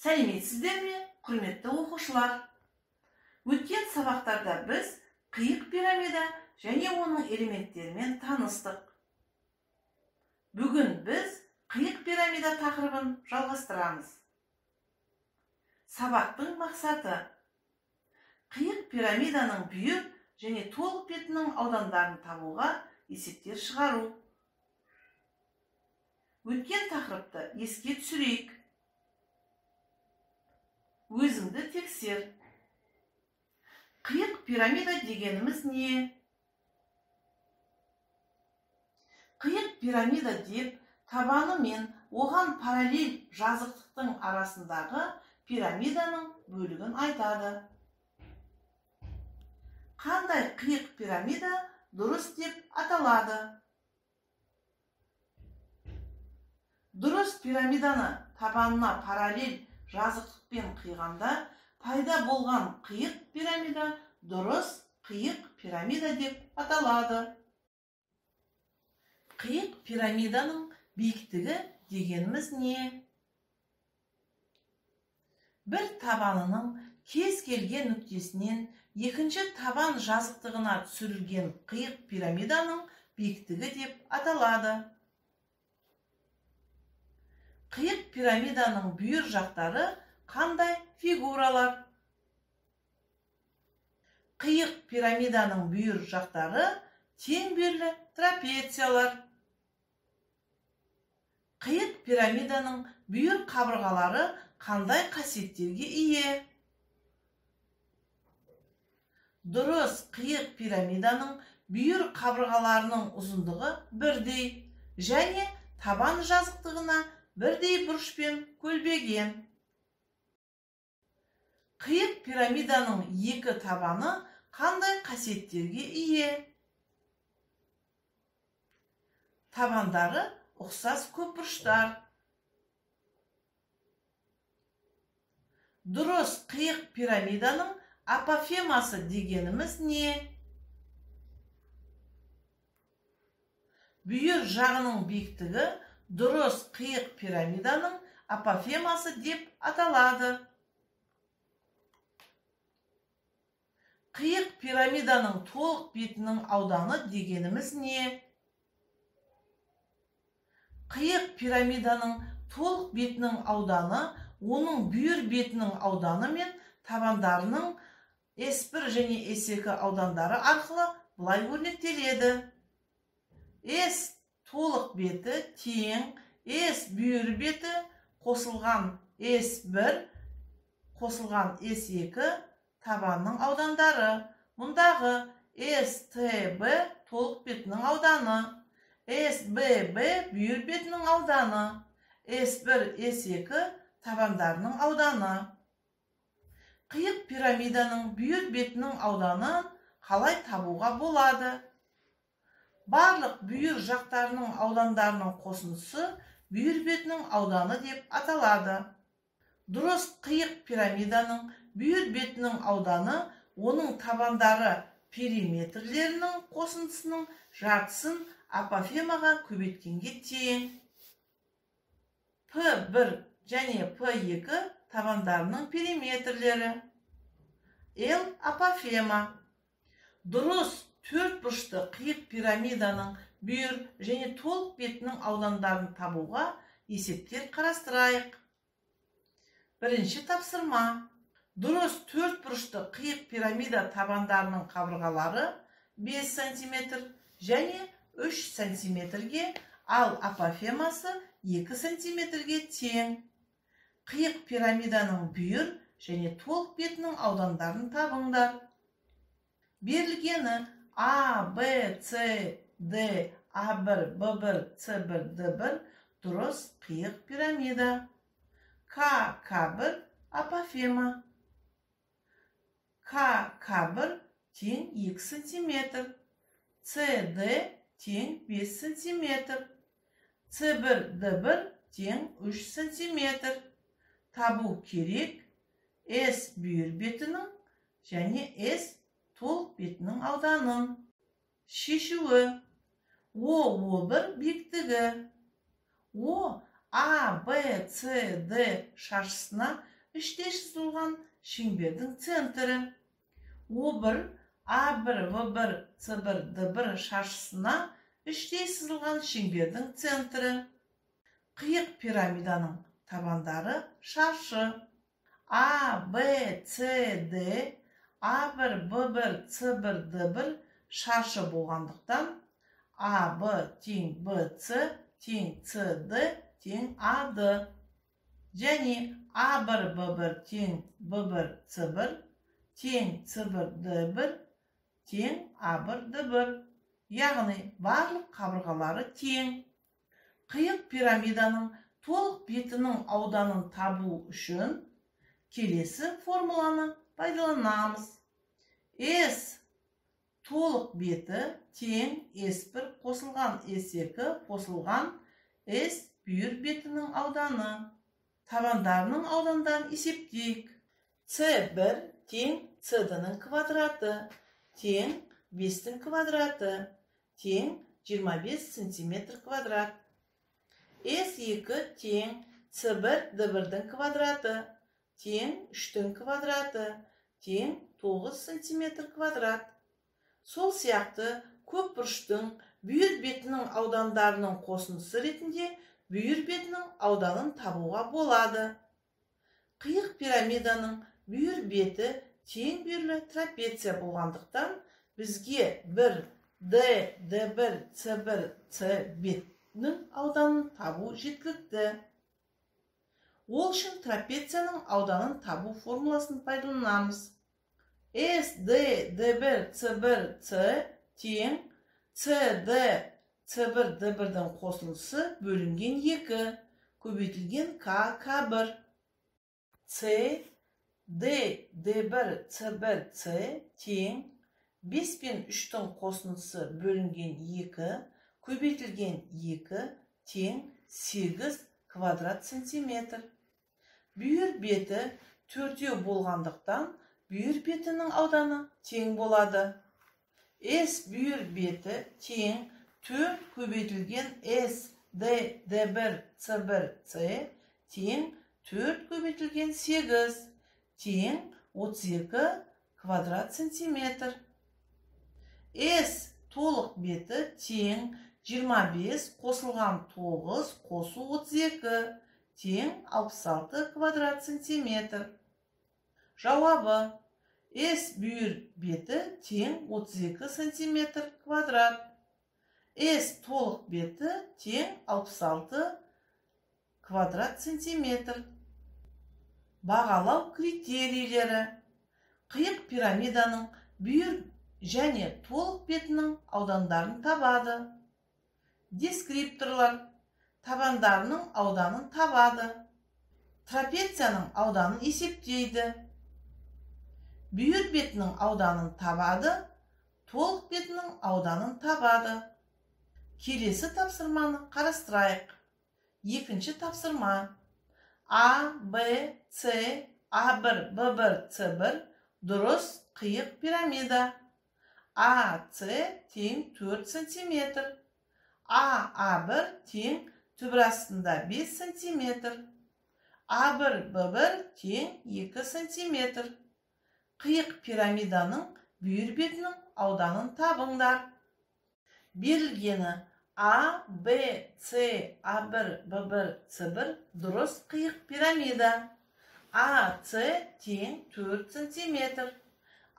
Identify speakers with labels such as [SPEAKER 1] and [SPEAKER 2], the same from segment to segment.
[SPEAKER 1] Сәлеметсіздер ме, құрметті оқушылар? Өткен сабақтарда біз қиық пирамида және оның элементтерімен таныстық. Бүгін біз қиық пирамида тақырыбын жалғастырамыз. Сабақтың мақсаты қиық пирамиданың бүйір және толық бетінің аудандарын табуға есептер шығару. Өткен тақырыпты еске түсірейік. Өзіңді тексер. Қиық пирамида дегеніміз не? Қиық пирамида деп табаны мен оған параллель жазықтықтың арасындағы пирамиданың бөлігін айтады. Қандай қиық пирамида дұрыс деп аталады? Дұрыс пирамиданы табанына параллель жазықтықпен қиғанда пайда болған қиық пирамида дұрыс қиық пирамида деп аталады. Қиық пирамиданың биіктігі дегеніміз не? Бір табанының кез келген нүктесінен екінші табан жазықтығына түсірілген қиық пирамиданың биіктігі деп аталады. Қиық пирамиданың бүйір жақтары қандай фигуралар? Қиық пирамиданың бүйір жақтары теңберлі трапециялар. Қиық пирамиданың бүйір қабырғалары қандай қасиеттерге ие? Дұрыс қиық пирамиданың бүйір қабырғаларының ұзындығы бірдей және табан жазықтығына бірдей бұрышпен көлбеген. Қиық пирамиданың екі табаны қандай қасиеттерге ие? Табандары ұқсас көпбұрыштар. Дұрыс қиық пирамиданың апофемасы дегеніміз не? Бүйір жағының биіктігі дұрыс қиық пирамиданың апофемасы деп аталады. Қиық пирамиданың толық бетінің ауданы дегеніміз не? Қиық пирамиданың толық бетінің ауданы оның бүйір бетінің ауданы мен табандарының S1 және S2 аудандары арқылы былай өрнектеледі. S толық беті тең S бүйір беті қосылған S1 қосылған S2 табанның аудандары. Мұндағы STB толық бетінің ауданы, SBB бүйір бетінің ауданы, S1 S2 табандарының ауданы. Қиық пирамиданың бүйір бетінің ауданын қалай табуға болады? Барлық бүйір жақтарының аудандарының қосындысы бүйір бетінің ауданы деп аталады. Дұрыс қиық пирамиданың бүйір бетінің ауданы оның табандары периметрлерінің қосындысының жартысын апофемаға көбейткенге тең. P1 және P2 табандарының периметрлері. L апофема. Дұрыс төрт бұрышты қиық пирамиданың бүйір және толық бетінің аудандарын табуға есептер қарастырайық. Бірінші тапсырма. Дұрыс төрт бұрышты қиық пирамида табандарының қабырғалары 5 см және 3 см-ге, ал апофемасы 2 см-ге тең. Қиық пирамиданың бүйір және толық бетінің аудандарын табыңдар. Берілгені A, B, C, D, A1, B1, C1, D1 дұрыс қиық пирамида. K, K1 апофема. K, K1 тең 2 см. CD тең 5 см. C1, D1 тең 3 см. Табу керек S бүйір бетінің және S толық бетінің ауданын. Шешуі. O1 биіктігі. O A, B, C, D шаршысына үштей сызылған шеңбердің центрі. O1, A1, V1, C1, D1 шаршысына үштей сызылған шеңбердің центрі. Қиық пирамиданың табандары шаршы. A, B, C, D, A1, B1, C1, D1 шаршы болғандықтан AB тең BC тең CD тең AD. Және A1, B1 тең B1, C1 тең C1, D1 тең A1, D1. Яғни барлық қабырғалары тең. Қиық пирамиданың толық бетінің ауданын табу үшін келесі формуланы пайдаланамыз. S толық беті тең S1 қосылған S2 қосылған S бүйір бетінің ауданы. Табандарының аудандарын есептейік. C1 тең CD-ның квадраты тең 5-тің квадраты тең 25 см квадрат. S2 тең C1 D1-дің квадраты тең 3-тің квадраты тең 9 см квадрат. Сол сияқты көп бұрыштың бүйір бетінің аудандарының қосындысы ретінде бүйір бетінің ауданын табуға болады. Қиық пирамиданың бүйір беті тең бүйірлі трапеция болғандықтан бізге бір D, D1, C1, C бетінің ауданын табу жеткілікті. Ол үшін трапецияның ауданын табу формуласын пайдаланамыз. S, D, D1, C1, C тең CD, C1, D1-дің қосындысы бөлінген 2, көбейтілген K, K1. C, D, D1, C1, C тең 5 пен 3-тің қосындысы бөлінген 2, көбейтілген 2 тең 8 квадрат сантиметр. Бүйір беті 4 болғандықтан бүйір бетінің ауданы тең болады. S бүйір беті тең 4 көбейтілген S, D, D1, C1, C тең 4 көбейтілген 8 тең 32 квадрат сантиметр. S толық беті тең 25 қосылған 9 қосу 32 тең 66 квадрат сантиметр. Жауабы: S бүйір беті тең 32 сантиметр квадрат. S толық беті тең 66 квадрат сантиметр. Бағалау критерийлері. Қиық пирамиданың бүйір және толық бетінің аудандарын табады. Дескрипторлар табандарының ауданын табады. Трапецияның ауданын есептейді. Бүйір бетінің ауданын табады. Толық бетінің ауданын табады. Келесі тапсырманы қарастырайық. Екінші тапсырма. A, B, C, A1, B1, C1 дұрыс қиық пирамида. AC тең 4 см. A1 тең түбір астында 5 см. A1, B1 тең 2 см. Қиық пирамиданың бүйір бетінің ауданын табыңдар. Берілгені A, B, C, A1, B1, C1 дұрыс қиық пирамида. AC тең 4 см.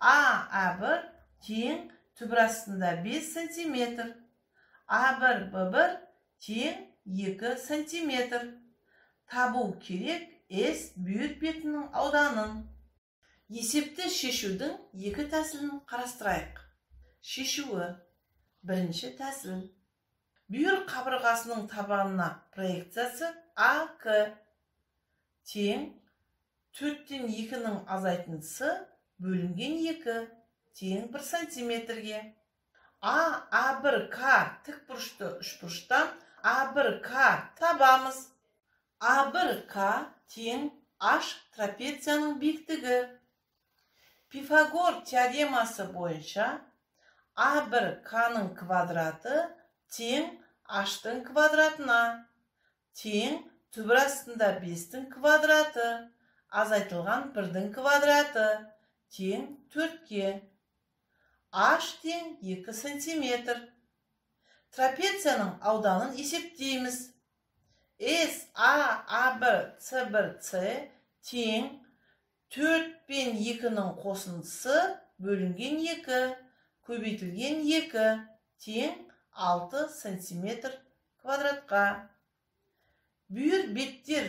[SPEAKER 1] A1 тең түбір астында 5 см. A1, B1 тең 2 см. Табу керек S бүйір бетінің ауданын. Есепті шешудің екі тәсілін қарастырайық. Шешуі. Бірінші тәсіл. Бүйір қабырғасының табанына проекциясы АК тең 4-тен 2-ның азайтындысы бөлінген 2 тең 1 сантиметрге. А1К тікбұрышты үшбұрыштан А1К табамыз. А1К тең H трапецияның биіктігі. Пифагор теоремасы бойынша А1К-ның квадраты тең H-тың квадратына тең түбір астында 5-тің квадраты азайтылған 1-дің квадраты тең 4-ге. H тең 2 сантиметр. Трапецияның ауданын есептейміз. A1, C1, C тең 4 пен 2-ның қосындысы бөлінген 2, көбейтілген 2 тең 6 сантиметр квадратқа. Бүйір беттер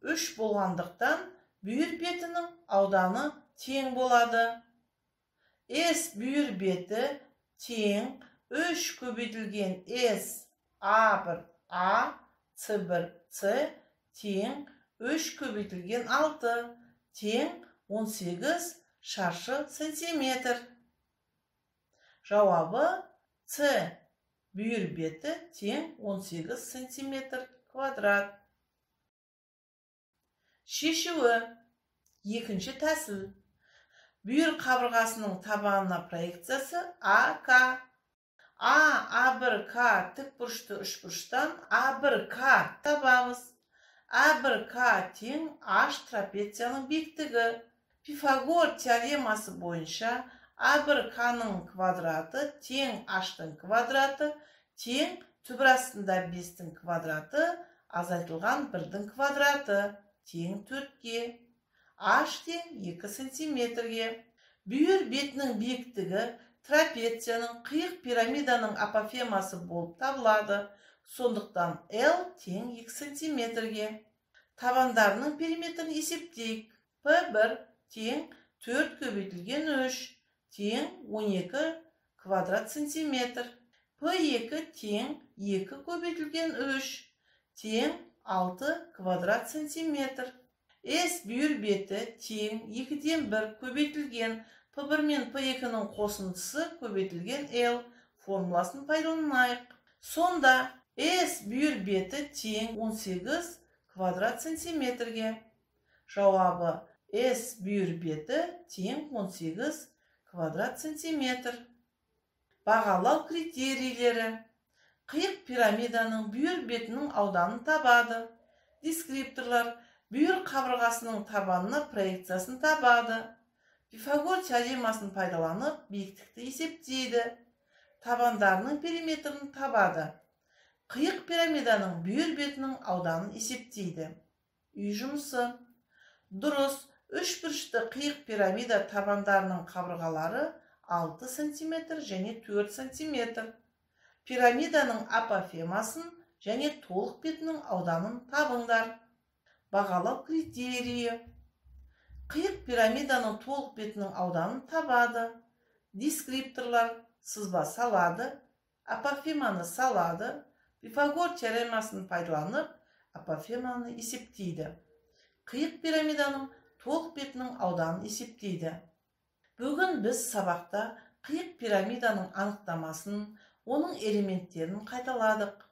[SPEAKER 1] 3 болғандықтан, бүйір бетінің ауданы тең болады. S бүйір беті тең 3 көбейтілген S A1, A, C1, C тең 3 көбейтілген 6 тең 18 шаршы сантиметр. Жауабы C бүйір беті тең 18 сантиметр квадрат. Шешуі. Екінші тәсіл. Бүйір қабырғасының табанына проекциясы АК. А1К тікбұрышты үшбұрыштан А1К табамыз. А1К тең H трапецияның биіктігі. Пифагор теоремасы бойынша А1К-ның квадраты тең H-тың квадраты тең түбір астында 5-тің квадраты азайтылған 1-дің квадраты тең 4-ге. H тең 2 сантиметрге. Бүйір бетінің биіктігі трапецияның қиық пирамиданың апофемасы болып табылады. Сондықтан L тең 2 сантиметрге. Табандарының периметрін есептейік. P1 тең 4 көбейтілген 3 тең 12 квадрат сантиметр. P2 тең 2 көбейтілген 3 тең 6 квадрат сантиметр. S бүйір беті тең 2-ден 1 көбейтілген P1 мен P2-ның қосындысы көбейтілген L формуласын пайдаланайық. Сонда S бүйір беті тең 18 квадрат сантиметрге. Жауабы S бүйір беті тең 18 квадрат сантиметр. Бағалау критерийлері. Қиық пирамиданың бүйір бетінің ауданын табады. Дескрипторлар. Бүйір қабырғасының табанына проекциясын табады. Пифагор теоремасын пайдаланып, биіктікті есептейді. Табандарының периметрін табады. Қиық пирамиданың бүйір бетінің ауданын есептейді. Үй жұмысы. Дұрыс, үшбұрышты қиық пирамида табандарының қабырғалары 6 см және 4 см. Пирамиданың апофемасын және толық бетінің ауданын табыңдар. Бағалау критерийі. Қиық пирамиданың толық бетінің ауданын табады. Дескрипторлар сызба салады, апофеманы салады, Пифагор теоремасын пайдаланып, апофеманы есептейді. Қиық пирамиданың толық бетінің ауданын есептейді. Бүгін біз сабақта қиық пирамиданың анықтамасын, оның элементтерін қайталадық.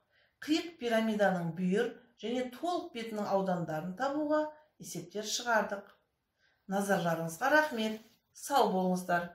[SPEAKER 1] Қиық пирамиданың бүйір және толық бетінің аудандарын табуға есептер шығардық. Назарларыңызға рахмет. Сау болыңыздар.